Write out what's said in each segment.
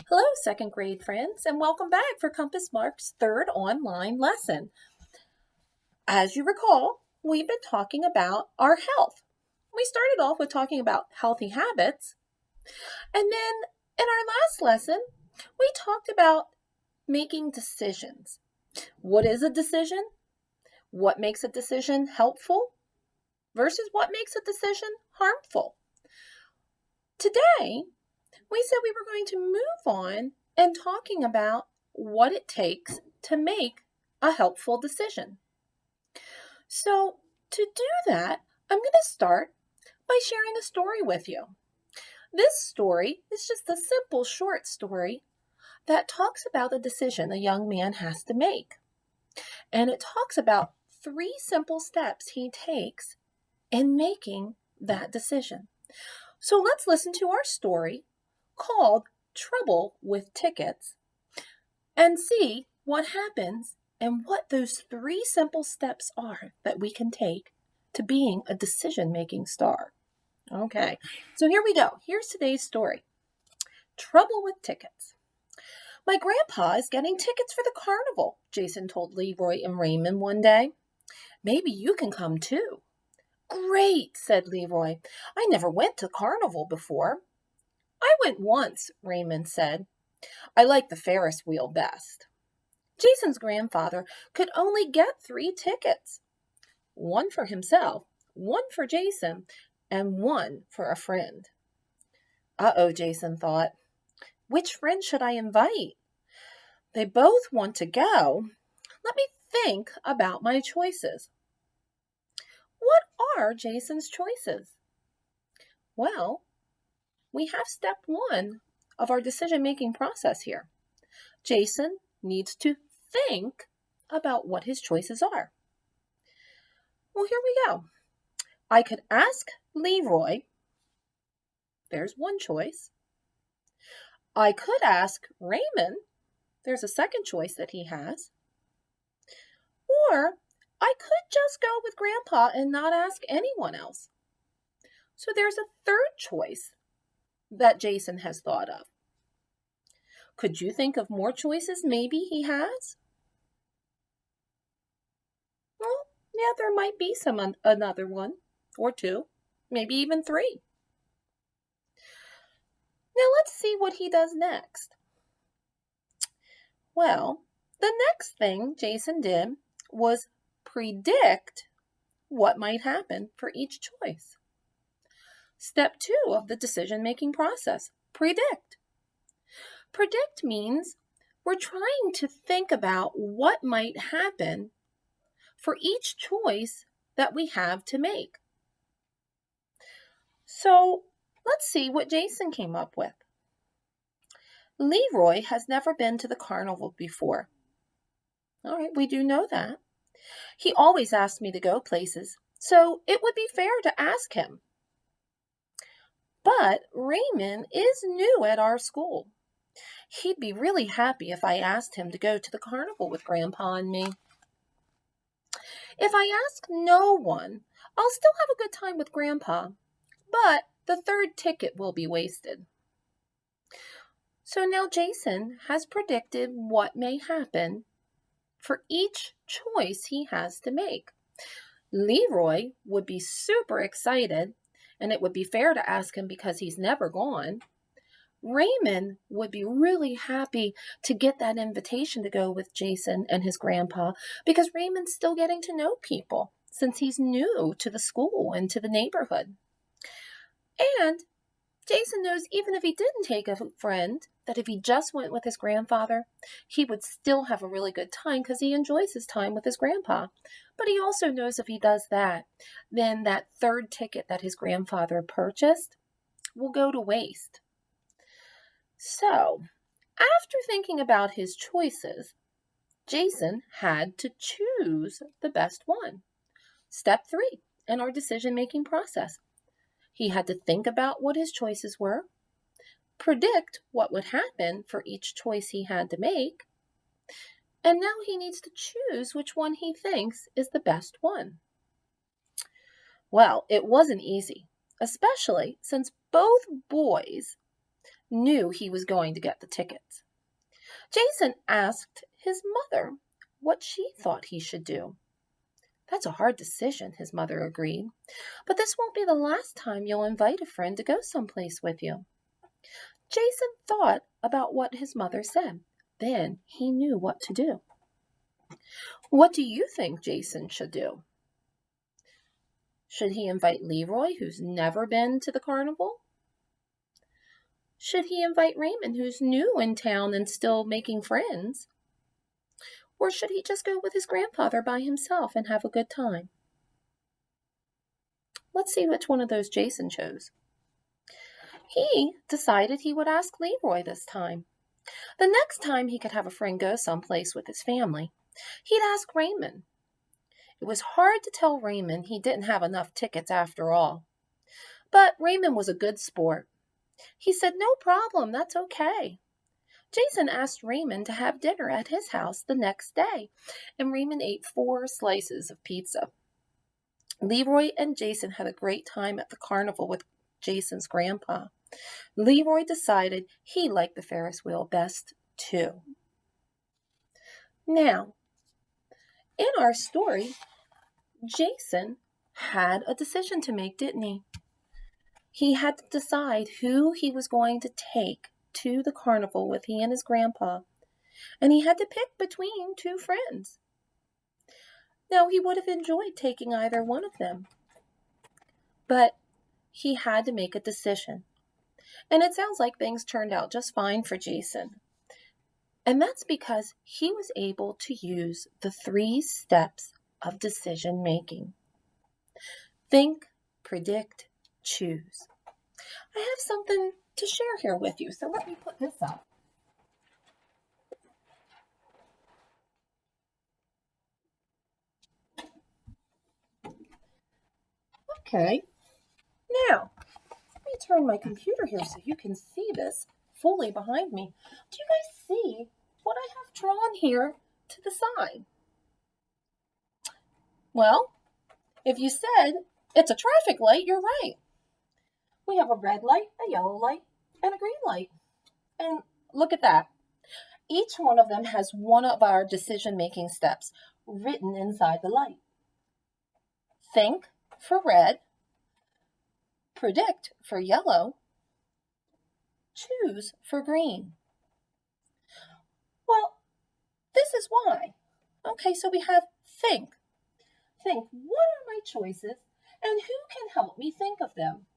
Hello, second grade friends, and welcome back for Compass Mark's third online lesson. As you recall, we've been talking about our health. We started off with talking about healthy habits, and then in our last lesson, we talked about making decisions. What is a decision? What makes a decision helpful versus what makes a decision harmful? Today, we said we were going to move on and talking about what it takes to make a helpful decision. So, to do that, I'm going to start by sharing a story with you. This story is just a simple short story that talks about a decision a young man has to make. And it talks about 3 simple steps he takes in making that decision. So let's listen to our story called Trouble with Tickets and see what happens and what those 3 simple steps are that we can take to being a decision-making star. Okay, so here we go. Here's today's story. Trouble with Tickets. My grandpa is getting tickets for the carnival, Jason told Leroy and Raymond one day. Maybe you can come too. Great, said Leroy. I never went to carnival before. I went once, Raymond said. I like the Ferris wheel best. Jason's grandfather could only get 3 tickets. One for himself, one for Jason, and one for a friend. Uh-oh, Jason thought. Which friend should I invite? They both want to go. Let me think about my choices. What are Jason's choices? Well, we have step 1 of our decision-making process here. Jason needs to think about what his choices are. Well, here we go. I could ask Leroy. There's one choice. I could ask Raymond. There's a second choice that he has. Or I could just go with Grandpa and not ask anyone else. So there's a third choice that Jason has thought of. Could you think of more choices maybe he has? Well, yeah, there might be another one or 2, maybe even 3. Now let's see what he does next. Well, the next thing Jason did was predict what might happen for each choice. Step 2 of the decision-making process, predict. Predict means we're trying to think about what might happen for each choice that we have to make. So let's see what Jason came up with. Leroy has never been to the carnival before. All right, we do know that. He always asked me to go places, so it would be fair to ask him. But Raymond is new at our school. He'd be really happy if I asked him to go to the carnival with Grandpa and me. If I ask no one, I'll still have a good time with Grandpa, but the third ticket will be wasted. So now Jason has predicted what may happen for each choice he has to make. Leroy would be super excited, and it would be fair to ask him because he's never gone. Raymond would be really happy to get that invitation to go with Jason and his grandpa because Raymond's still getting to know people since he's new to the school and to the neighborhood. And Jason knows even if he didn't take a friend, that if he just went with his grandfather, he would still have a really good time because he enjoys his time with his grandpa. But he also knows if he does that, then that third ticket that his grandfather purchased will go to waste. So, after thinking about his choices, Jason had to choose the best one. Step 3 in our decision-making process. He had to think about what his choices were, predict what would happen for each choice he had to make, and now he needs to choose which one he thinks is the best one. Well, it wasn't easy, especially since both boys knew he was going to get the tickets. Jason asked his mother what she thought he should do. That's a hard decision, his mother agreed. But this won't be the last time you'll invite a friend to go someplace with you. Jason thought about what his mother said. Then he knew what to do. What do you think Jason should do? Should he invite Leroy, who's never been to the carnival? Should he invite Raymond, who's new in town and still making friends? Or should he just go with his grandfather by himself and have a good time? Let's see which one of those Jason chose. He decided he would ask Leroy this time. The next time he could have a friend go someplace with his family, he'd ask Raymond. It was hard to tell Raymond he didn't have enough tickets after all. But Raymond was a good sport. He said, "No problem, that's okay." Jason asked Raymond to have dinner at his house the next day, and Raymond ate 4 slices of pizza. Leroy and Jason had a great time at the carnival with Jason's grandpa. Leroy decided he liked the Ferris wheel best, too. Now, in our story, Jason had a decision to make, didn't he? He had to decide who he was going to take to the carnival with he and his grandpa, and he had to pick between 2 friends. Now, he would have enjoyed taking either one of them, but he had to make a decision. And it sounds like things turned out just fine for Jason. And that's because he was able to use the 3 steps of decision making. Think, predict, choose. I have something to share here with you, so let me put this up. Okay, now let me turn my computer here so you can see this fully behind me. Do you guys see what I have drawn here to the side? Well, if you said it's a traffic light, you're right. We have a red light, a yellow light, and a green light. And look at that. Each one of them has one of our decision-making steps written inside the light. Think for red, predict for yellow, choose for green. Well, this is why. Okay, so we have think. Think, what are my choices and who can help me think of them?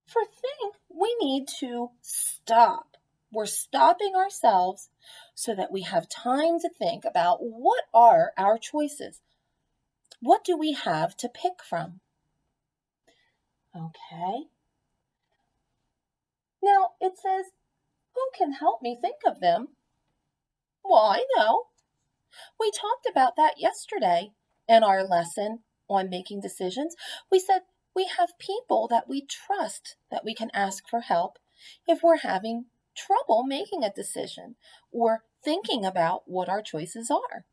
For think, we need to stop. We're stopping ourselves so that we have time to think about what are our choices. What do we have to pick from? Okay. Now it says, who can help me think of them? Well, I know. We talked about that yesterday in our lesson on making decisions. We said we have people that we trust that we can ask for help if we're having trouble making a decision or thinking about what our choices are.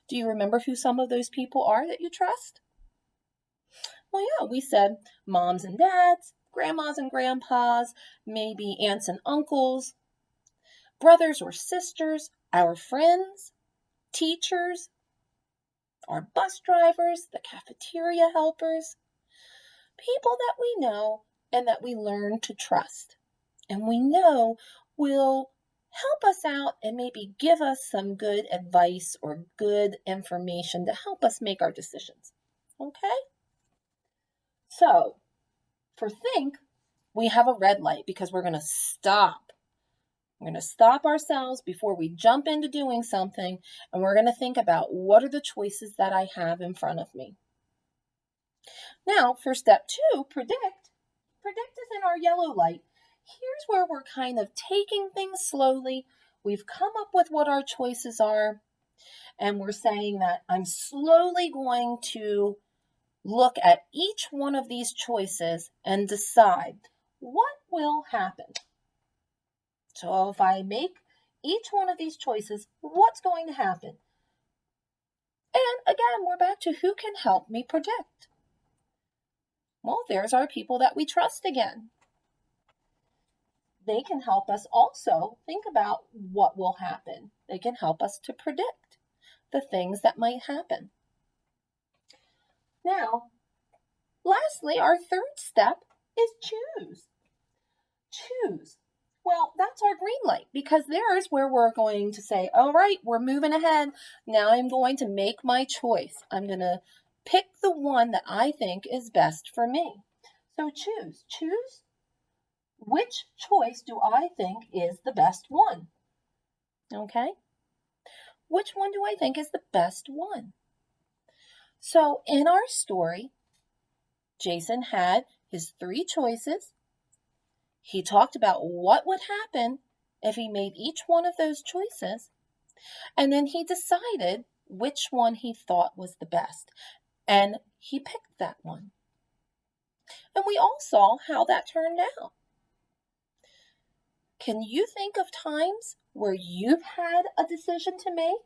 Do you remember who some of those people are that you trust? Well, yeah, we said moms and dads, grandmas and grandpas, maybe aunts and uncles, brothers or sisters, our friends, teachers, our bus drivers, the cafeteria helpers, people that we know and that we learn to trust. And we know will help us out and maybe give us some good advice or good information to help us make our decisions. Okay? So, for think, we have a red light because we're going to stop. We're going to stop ourselves before we jump into doing something, and we're going to think about what are the choices that I have in front of me. Now, for step 2, predict. Predict is in our yellow light. Here's where we're kind of taking things slowly. We've come up with what our choices are, and we're saying that I'm slowly going to look at each one of these choices and decide what will happen. So if I make each one of these choices, what's going to happen? And again, we're back to who can help me predict. Well, there's our people that we trust again. they can help us also think about what will happen. They can help us to predict the things that might happen. Now, lastly, our third step is choose. Choose. Well, that's our green light, because there's where we're going to say, all right, we're moving ahead. Now I'm going to make my choice. I'm going to pick the one that I think is best for me. So choose. Choose which choice do I think is the best one. Okay? Which one do I think is the best one? So in our story, Jason had his 3 choices. He talked about what would happen if he made each one of those choices, and then he decided which one he thought was the best, and he picked that one. And we all saw how that turned out. Can you think of times where you've had a decision to make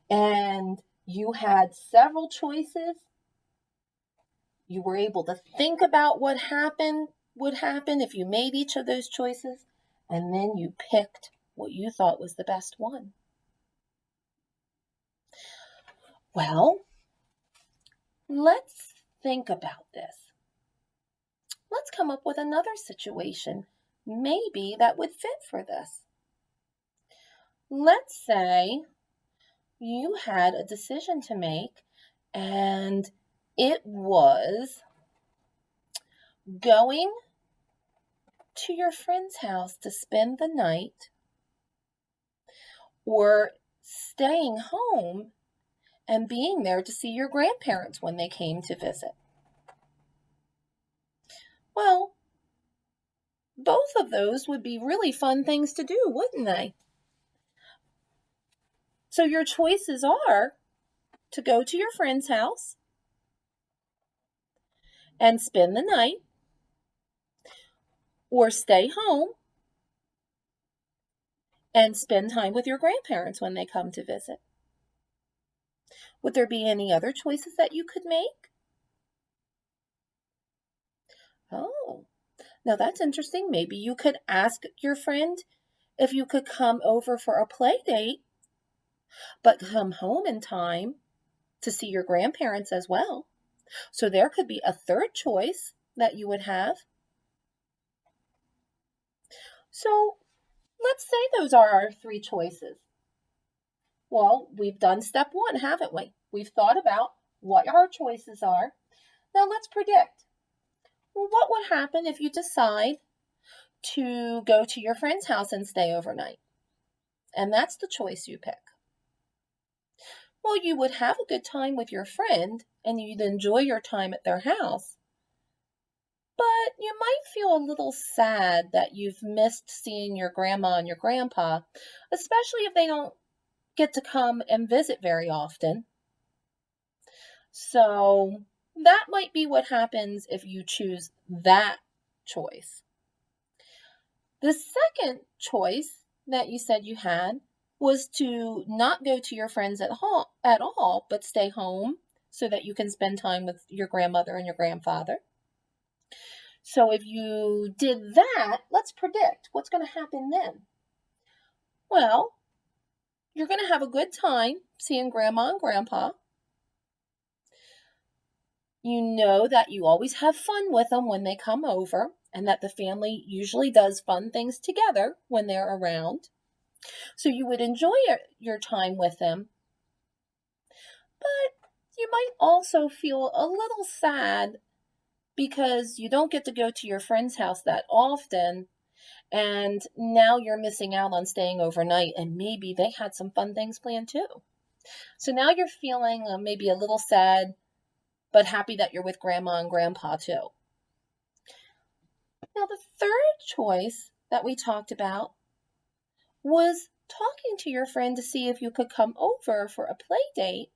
and you had several choices? You were able to think about what would happen if you made each of those choices, and then you picked what you thought was the best one. Well, let's think about this. Let's come up with another situation maybe that would fit for this. Let's say you had a decision to make, and it was going to your friend's house to spend the night or staying home and being there to see your grandparents when they came to visit. Well, both of those would be really fun things to do, wouldn't they? So your choices are to go to your friend's house and spend the night, or stay home and spend time with your grandparents when they come to visit. Would there be any other choices that you could make? Oh, now that's interesting. Maybe you could ask your friend if you could come over for a play date, but come home in time to see your grandparents as well. So there could be a third choice that you would have. So let's say those are our 3 choices. Well, we've done step 1, haven't we? We've thought about what our choices are. Now let's predict. Well, what would happen if you decide to go to your friend's house and stay overnight? And that's the choice you pick. Well, you would have a good time with your friend and you'd enjoy your time at their house. But you might feel a little sad that you've missed seeing your grandma and your grandpa, especially if they don't get to come and visit very often. So that might be what happens if you choose that choice. The second choice that you said you had was to not go to your friends at all, but stay home so that you can spend time with your grandmother and your grandfather. So if you did that, let's predict what's going to happen then. Well, you're going to have a good time seeing grandma and grandpa. You know that you always have fun with them when they come over, and that the family usually does fun things together when they're around. So you would enjoy your time with them. But you might also feel a little sad because you don't get to go to your friend's house that often, and now you're missing out on staying overnight, and maybe they had some fun things planned too. So now you're feeling maybe a little sad, but happy that you're with grandma and grandpa too. Now the third choice that we talked about was talking to your friend to see if you could come over for a play date,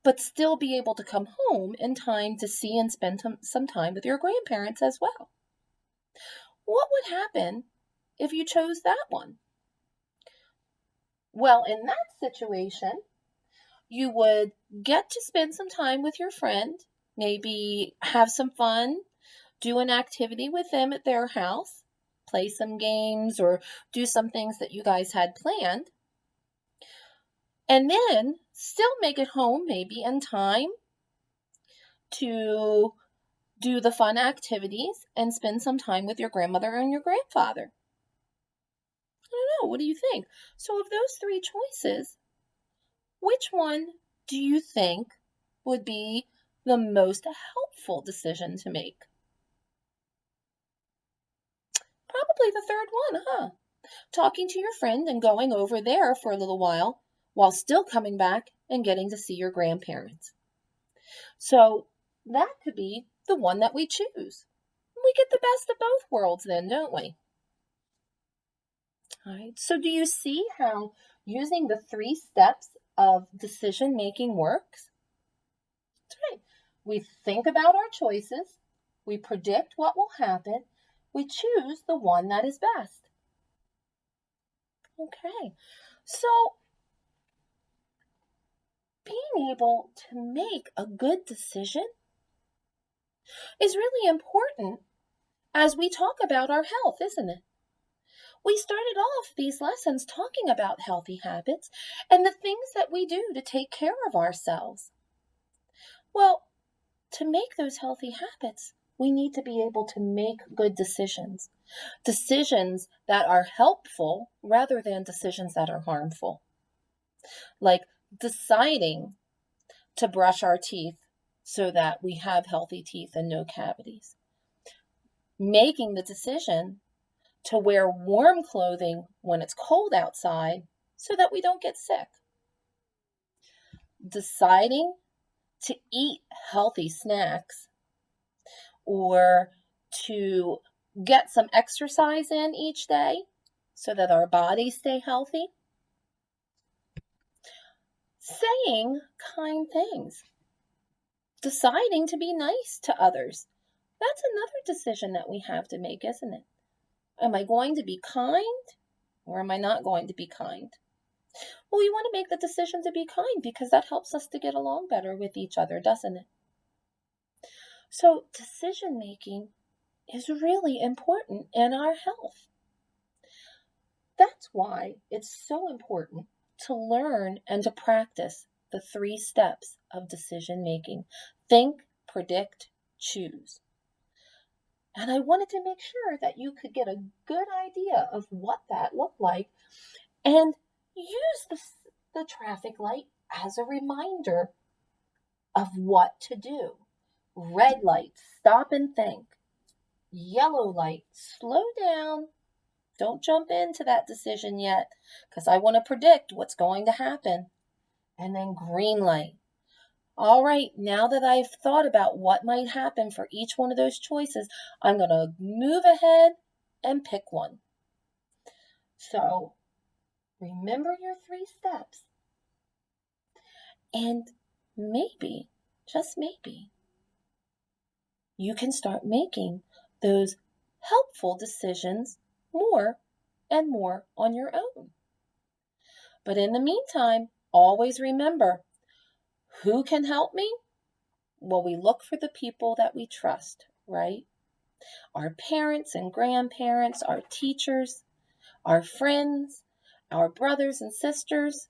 but still be able to come home in time to see and spend some time with your grandparents as well. What would happen if you chose that one? Well, in that situation, you would get to spend some time with your friend, maybe have some fun, do an activity with them at their house, play some games or do some things that you guys had planned, and then still make it home maybe in time to do the fun activities and spend some time with your grandmother and your grandfather. I don't know, what do you think? So of those three choices, which one do you think would be the most helpful decision to make? Probably the third one, huh? Talking to your friend and going over there for a little while still coming back and getting to see your grandparents. So that could be the one that we choose. We get the best of both worlds then, don't we? All right. So do you see how using the 3 steps of decision making works? That's right. We think about our choices, we predict what will happen, we choose the one that is best. Okay. So being able to make a good decision is really important as we talk about our health, isn't it? We started off these lessons talking about healthy habits and the things that we do to take care of ourselves. Well, to make those healthy habits, we need to be able to make good decisions. Decisions that are helpful rather than decisions that are harmful. Like deciding to brush our teeth so that we have healthy teeth and no cavities. Making the decision to wear warm clothing when it's cold outside so that we don't get sick. Deciding to eat healthy snacks or to get some exercise in each day so that our bodies stay healthy. Saying kind things. Deciding to be nice to others. That's another decision that we have to make, isn't it? Am I going to be kind or am I not going to be kind? Well, we want to make the decision to be kind because that helps us to get along better with each other, doesn't it? So decision making is really important in our health. That's why it's so important to learn and to practice the 3 steps of decision making. Think, predict, choose. And I wanted to make sure that you could get a good idea of what that looked like and use the traffic light as a reminder of what to do. Red light, stop and think. Yellow light, slow down. Don't jump into that decision yet because I want to predict what's going to happen. And then green light. All right, now that I've thought about what might happen for each one of those choices, I'm going to move ahead and pick one. So remember your 3 steps. And maybe, just maybe, you can start making those helpful decisions more and more on your own. But in the meantime, always remember, who can help me? Well, we look for the people that we trust, right? Our parents and grandparents, our teachers, our friends, our brothers and sisters.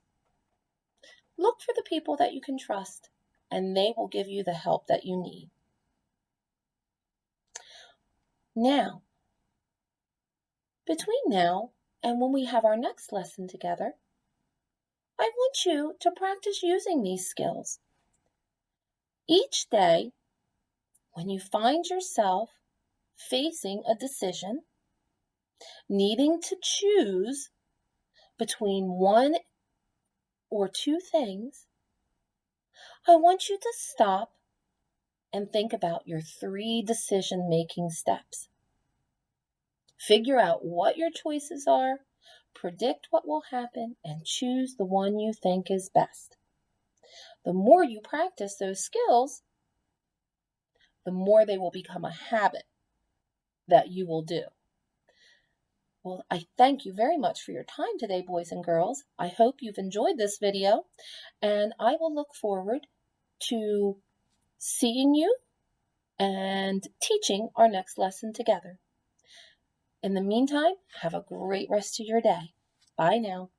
Look for the people that you can trust, and they will give you the help that you need. Now, between now and when we have our next lesson together, I want you to practice using these skills. Each day, when you find yourself facing a decision, needing to choose between 1 or 2 things, I want you to stop and think about your 3 decision-making steps. Figure out what your choices are, predict what will happen, and choose the one you think is best. The more you practice those skills, the more they will become a habit that you will do. Well, I thank you very much for your time today, boys and girls. I hope you've enjoyed this video, and I will look forward to seeing you and teaching our next lesson together. In the meantime, have a great rest of your day. Bye now.